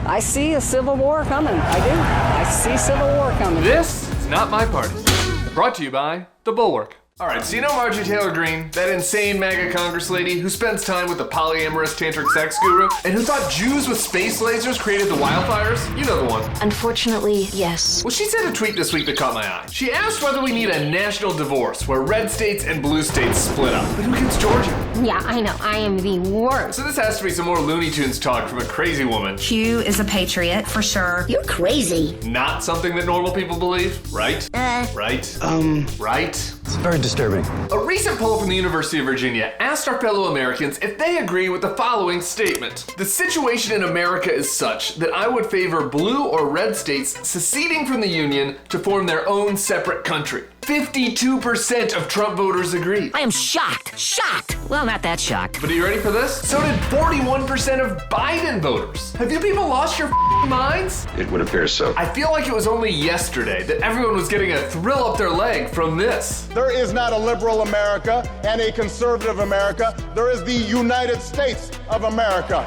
I see a civil war coming. I do. I see civil war coming. This is Not My Party. Brought to you by the Bulwark. Alright, so you know Marjorie Taylor Greene, that insane MAGA Congress lady who spends time with the polyamorous tantric sex guru, and who thought Jews with space lasers created the wildfires? You know the one. Unfortunately, yes. Well, she said a tweet this week that caught my eye. She asked whether we need a national divorce where red states and blue states split up. But who gets Georgia? Yeah, I know. I am the worst. So this has to be some more Looney Tunes talk from a crazy woman. Q is a patriot, for sure. You're crazy. Not something that normal people believe, right? Right? Right? It's very disturbing. A recent poll from the University of Virginia asked our fellow Americans if they agree with the following statement. The situation in America is such that I would favor blue or red states seceding from the Union to form their own separate country. 52% of Trump voters agree. I am shocked. Shocked. Well, not that shocked. But are you ready for this? So did 41% of Biden voters. Have you people lost your minds? It would appear so. I feel like it was only yesterday that everyone was getting a thrill up their leg from this. There is not a liberal America and a conservative America. There is the United States of America.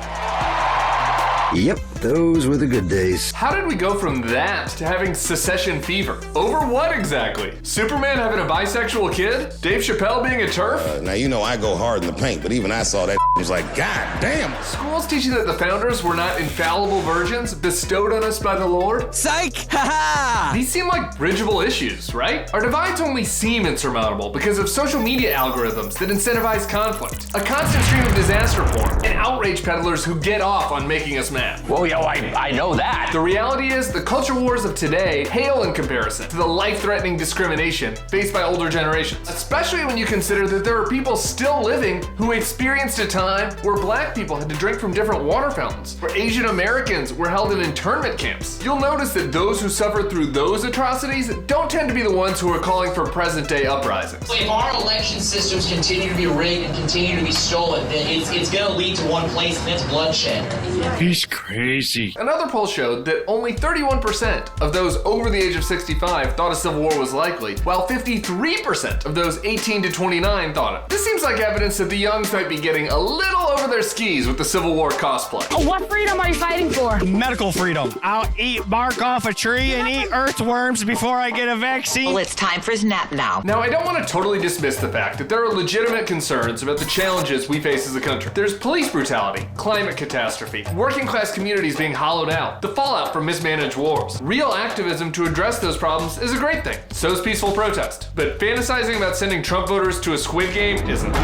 Yep, those were the good days. How did we go from that to having secession fever? Over what exactly? Superman having a bisexual kid? Dave Chappelle being a TERF? Now, you know I go hard in the paint, but even I saw that was like, God damn. Schools teaching that the founders were not infallible virgins bestowed on us by the Lord? Psych! Ha-ha! These seem like bridgeable issues, right? Our divides only seem insurmountable because of social media algorithms that incentivize conflict, a constant stream of disaster porn, and outrage peddlers who get off on making us mad. Well, yo, I know that. The reality is, the culture wars of today pale in comparison to the life-threatening discrimination faced by older generations, especially when you consider that there are people still living who experienced a time where black people had to drink from different water fountains, where Asian Americans were held in internment camps. You'll notice that those who suffered through those atrocities don't tend to be the ones who are calling for present-day uprisings. If our election systems continue to be rigged and continue to be stolen, then it's going to lead to one place, and that's bloodshed. He's crazy. Another poll showed that only 31% of those over the age of 65 thought a civil war was likely, while 53% of those 18 to 29 thought it. This seems like evidence that the youngs might be getting a little over their skis with the Civil War cosplay. What freedom are you fighting for? Medical freedom. I'll eat bark off a tree and eat earthworms before I get a vaccine. Well, it's time for his nap now. Now, I don't want to totally dismiss the fact that there are legitimate concerns about the challenges we face as a country. There's police brutality, climate catastrophe, working class communities being hollowed out, the fallout from mismanaged wars. Real activism to address those problems is a great thing. So is peaceful protest. But fantasizing about sending Trump voters to a Squid Game isn't.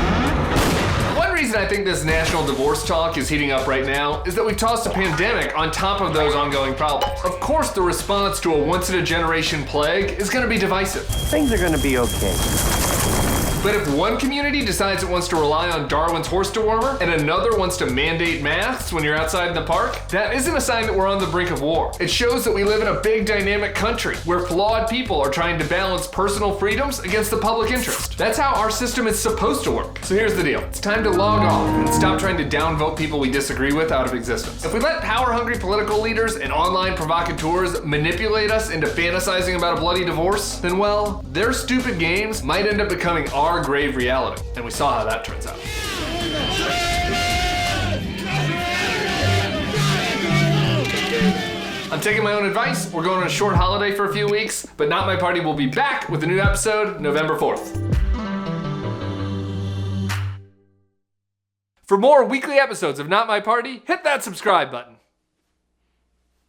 One reason I think this national divorce talk is heating up right now is that we've tossed a pandemic on top of those ongoing problems. Of course, the response to a once-in-a-generation plague is going to be divisive. Things are gonna be okay. But if one community decides it wants to rely on Darwin's horse dewormer and another wants to mandate masks when you're outside in the park, that isn't a sign that we're on the brink of war. It shows that we live in a big dynamic country where flawed people are trying to balance personal freedoms against the public interest. That's how our system is supposed to work. So here's the deal. It's time to log off and stop trying to downvote people we disagree with out of existence. If we let power-hungry political leaders and online provocateurs manipulate us into fantasizing about a bloody divorce, then well, their stupid games might end up becoming our grave reality. And we saw how that turns out. I'm taking my own advice. We're going on a short holiday for a few weeks, but Not My Party will be back with a new episode November 4th. For more weekly episodes of Not My Party, hit that subscribe button.